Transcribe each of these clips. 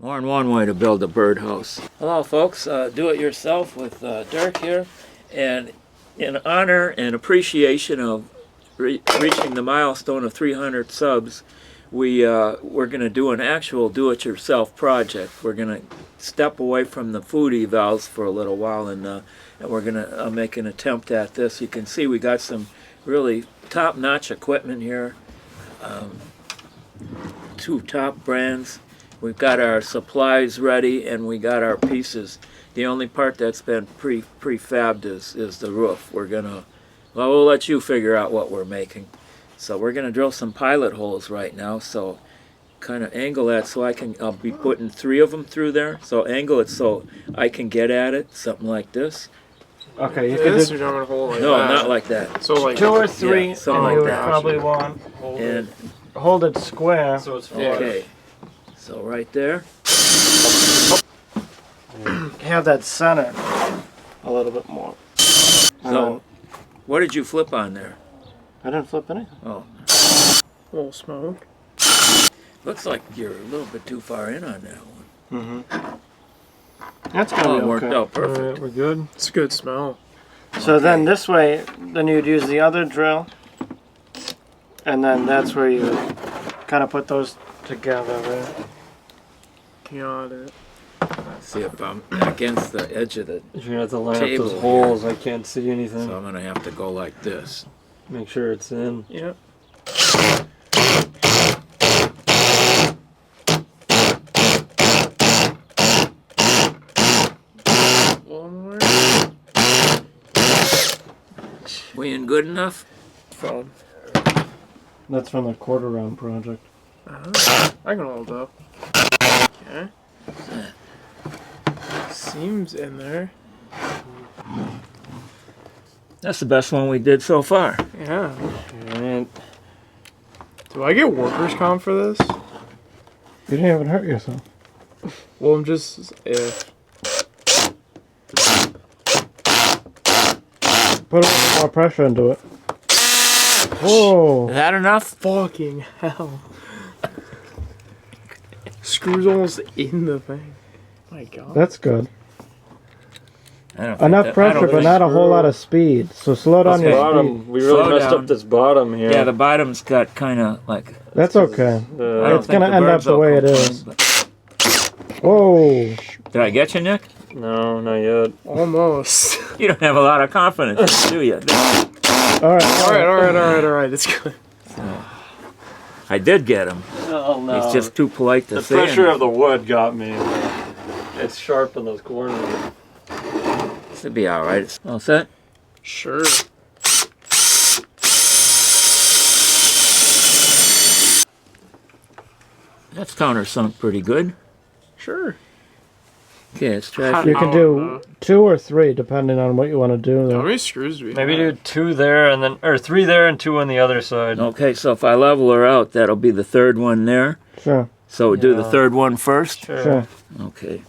More than one way to build a birdhouse. Hello folks, do it yourself with Derk here, and in honor and appreciation of reaching the milestone of 300 subs, we're going to do an actual do-it-yourself project. We're going to step away from the food evals for a little while, and we're going to make an attempt at this. You can see we got some really top-notch equipment here, 2 top brands. We've got our supplies ready and we got our pieces. The only part that's been prefabbed is the roof. We'll let you figure out what we're making. So we're gonna drill some pilot holes right now. So kind of angle that so I'll be putting 3 of them through there. So angle it so I can get at it, something like this. Okay, you can this do like no, that. not like that. So like 2 or 3, yeah, something and like you would that. probably want hold it square. So it's flush. Okay. So right there. Have that center a little bit more. So what did you flip on there? I didn't flip anything. Oh, A little smoke. looks like you're a little bit too far in on that one. That's gonna Oh, be it worked okay. out perfect. We're good. It's a good smell. So then this way, then you'd use the other drill, and then that's where you kind of put those together there. Got it. See if I'm against the edge of the You're gonna have to line up table those holes. I can't see anything. so I'm gonna have to go like this. Make sure it's in. Yep. One more. We in good enough? Phone. That's from the quarter round project. I can hold up. Okay. Seems in there. That's the best one we did so far. Yeah. And Do I get workers' comp for this? You didn't even hurt yourself. Well, I'm just if. Put a little more pressure into it. Whoa! Is that enough? Fucking hell. Screws almost in the thing. My God. That's good. I don't think Enough that- I pressure, don't but think- not a whole lot of speed. So slow down your speed. bottom. We really Slow messed down. up this bottom here. Yeah, the bottom's got kind of like. That's okay. I The, don't It's think gonna the end up birds the will way it complain, is. but- Whoa! Did I get you, Nick? no, not yet. Almost. You don't have a lot of confidence, do you? All right. Alright. It's good. I did get him. Oh no. He's just too polite to the say pressure anything. of the wood got me. It's sharp in those corners. Should be all right. All set? Sure. That's countersunk pretty good. Sure. Okay, let's try. Hot- You can do 2 or 3 depending on what you want to do. How There. many screws do we Maybe do have? 2 there and then, or 3 there and 2 on the other side. Okay, so if I level her out, that'll be the 3rd one there. Sure. So we do the Yeah. 3rd one first. Sure. Okay.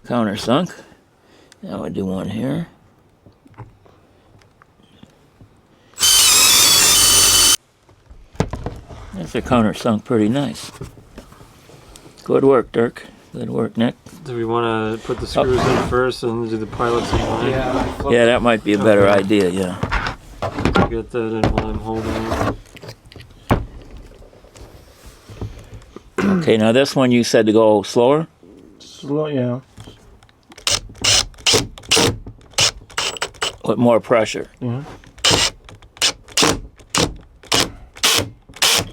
Countersunk. Now we do one here. That's a countersunk pretty nice. Good work, Dirk. Good work, Nick. Do we want to put the screws in first and do the pilots in line? Yeah, that might be a better Okay. idea, yeah. Get that in while I'm holding. Okay, now this one you said to go slower? Slow, yeah. With more pressure. Yeah.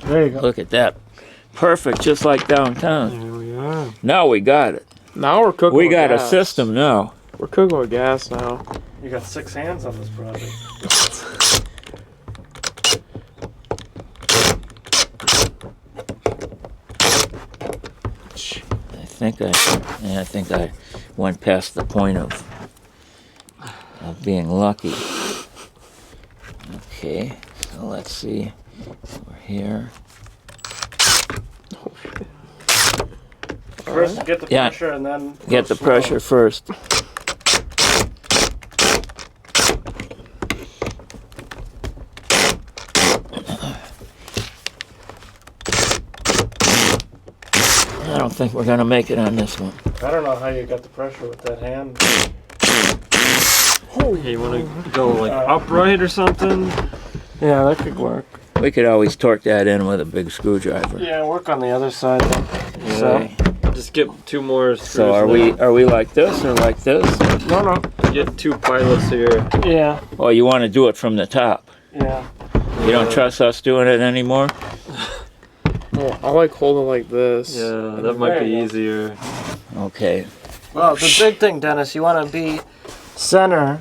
There you go. Look at that. Perfect, just like downtown. There we are. Now we got it. Now we're cooking We with got a gas. system now. We're cooking with gas now. You got 6 hands on this project. I think I went past the point of being lucky. Okay, so let's see. We're here. First, get the Yeah. pressure and then Get go the slow. pressure first. I don't think we're gonna make it on this one. I don't know how you got the pressure with that hand. Okay, you want to go like upright or something? Yeah, that could work. We could always torque that in with a big screwdriver. Yeah, work on the other side then. Okay. Just get 2 more screws. So are we like this or like this? No. Get 2 pilots here. Yeah, Oh, you want to do it from the top? yeah. You don't trust us doing it anymore? Well, I like holding like this. Yeah, that might be easier. Okay. Well, the big thing, Dennis, you want to be center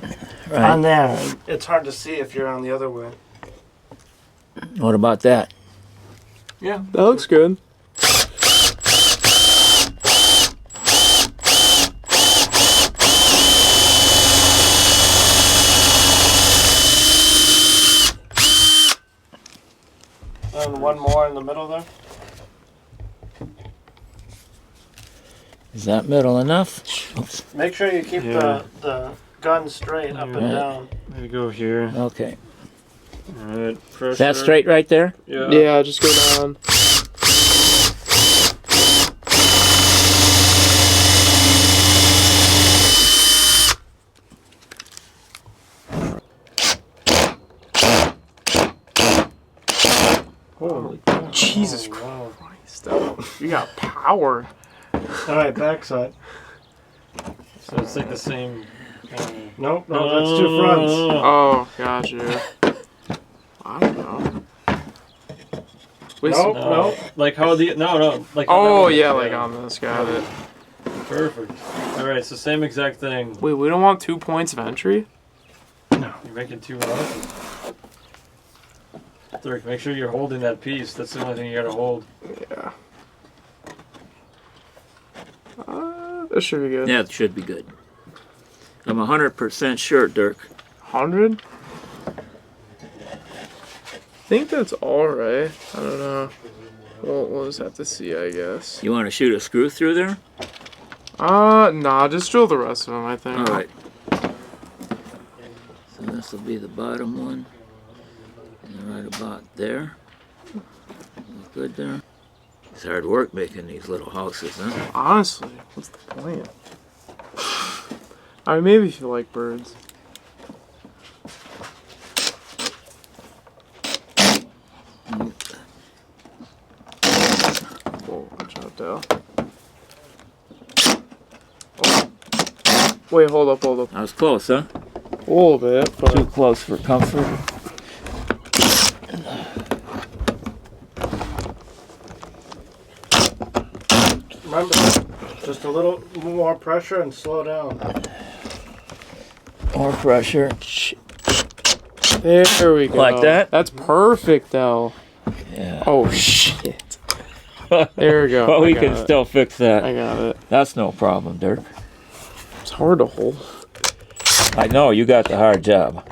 Right. on there. It's hard to see if you're on the other way. What about that? Yeah. That looks good. And one more in the middle there. Is that middle enough? Oops. Make sure you keep Yeah. the gun straight up and Right. down. Maybe go here. Okay. Alright, pressure. Is that straight right there? Yeah. Yeah, just go down. Holy cow. Jesus Wow. Christ, though. You got power. Alright, backside. So it's like the same. Nope, no, that's 2 fronts. Oh, gotcha. I don't know. Wait, Nope, so- nope. Like how the no like. Oh, yeah, like on this. Got it. Perfect. All right, so same exact thing. Wait, we don't want 2 points of entry? You're making 2 houses. Derk, make sure you're holding that piece. That's the only thing you gotta hold. Yeah. This should be good. Yeah, it should be good. I'm 100% sure, Dirk. 100? I think that's alright. I don't know. We'll just have to see, I guess. You want to shoot a screw through there? Nah, just drill the rest of them, I think. All right. So this will be the bottom one. And right about there. Good there. It's hard work making these little houses, huh? Honestly, what's the point? I mean, maybe if you like birds. Whoa, watch out, Dale. Oh. Wait, hold up. I was close, huh? A little bit, but Too close for comfort. Remember, just a little more pressure and slow down. More pressure. there we go. Like that? That's perfect, though. Yeah. Oh, shit. There we go. Well, we I can got it. still fix that. I got it. That's no problem, Dirk. It's hard to hold. I know you got the hard job.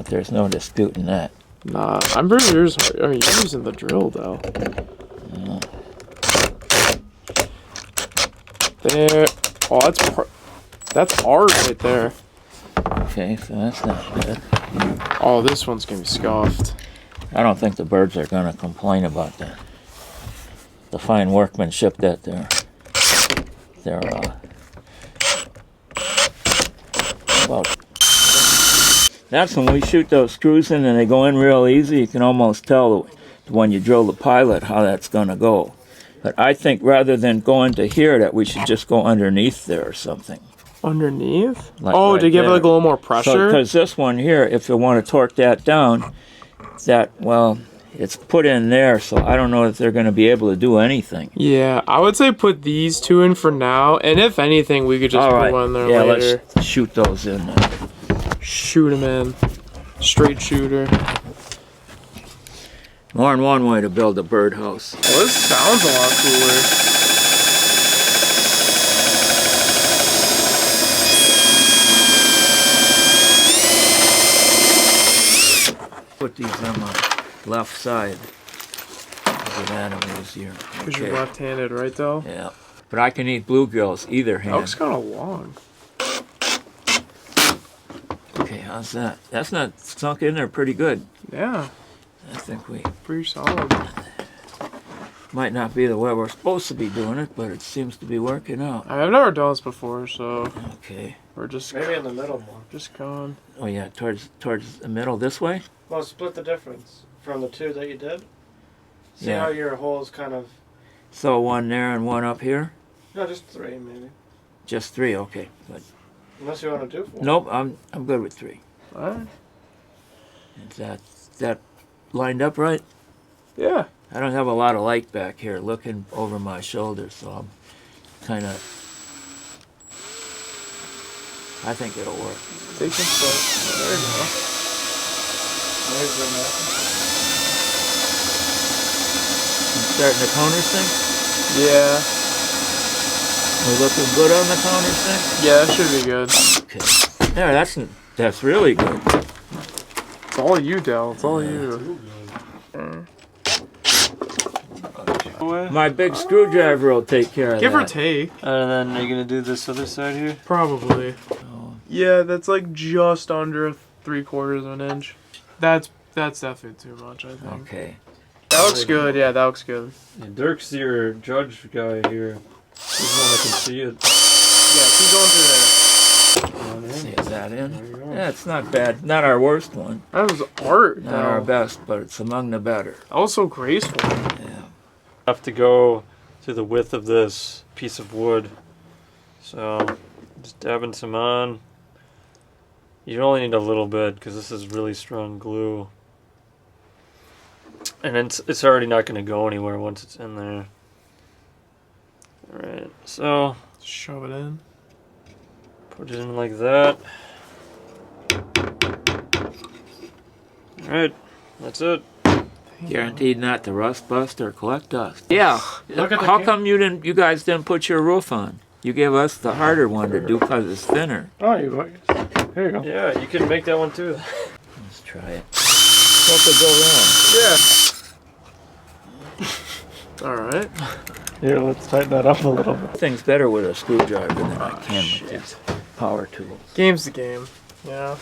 There's no disputing that. Nah, I'm pretty sure yours hard. I mean, you're using the drill, though. There. Oh, that's hard right there. Okay, so that's not bad. Oh, this one's gonna be scuffed. I don't think the birds are going to complain about that. The fine workmanship that they're well, that's when we shoot those screws in and they go in real easy. You can almost tell when you drill the pilot how that's going to go. But I think rather than going to here that we should just go underneath there or something. Underneath? Like oh, right to give it there. like a little more So, pressure? because this one here, if you want to torque that down, it's put in there, so I don't know if they're going to be able to do anything. Yeah, I would say put these 2 in for now, and if anything, we could just All put right, one there yeah, later. let's shoot those in there. Shoot him in. Straight shooter. More than one way to build a birdhouse. Well, this sounds a lot cooler. Put these on my left side. Get at them easier. Because you're left-handed, right, though? Yeah. But I can eat bluegills either That hand. looks kind of long. Okay, how's that? That's not sunk in there pretty good. Yeah, I think we... pretty solid. Might not be the way we're supposed to be doing it, but it seems to be working out. I've never done this before, so Okay. we're just Maybe in the middle more. just going. Oh yeah, towards the middle this way. Well, split the difference from the two that you did. See Yeah. how your holes kind of. So one there and one up here. No, just three maybe. Just 3. Okay. Good. Unless you want to do four. Nope. I'm good with 3. All right. Is that lined up right? Yeah. I don't have a lot of light back here looking over my shoulder, so I'm kind of. I think it'll work. Take some stuff. There you go. There's the net. I'm starting the countersink. Yeah. We're looking good on the countersink. Yeah, that should be good. Okay. There, that's really good. It's all you, Del. It's all you. My big screwdriver will take care of Give that. or take. And then are you gonna do this other side here? Probably. Oh, Yeah, that's like just under 3/4 of an inch. That's definitely too much, I think. okay. That looks good. Yeah, that looks good. Yeah, Dirk's your judge guy here. He's the one that can see it. Yeah, keep going through there. See, is that There in? you go. Yeah, it's not bad. Not our worst one. That was art. Not our Del. best, but it's among the better. That was so graceful. Yeah. Have to go to the width of this piece of wood. So just dabbing some on. You only need a little bit because this is really strong glue. And it's already not going to go anywhere once it's in there. Alright, so Shove it in. put it in like that. Alright, that's it. Guaranteed not to rust, bust, or collect dust. Yeah. Look at the How ca- come you guys didn't put your roof on? You gave us the harder one to do because it's thinner. Oh, here you go. Yeah, you can make that one too. Let's try it. What could go wrong? Yeah. All right. Here, let's tighten that up a little bit. Thing's better with a screwdriver than I can with these power tools. Game's the game. Yeah.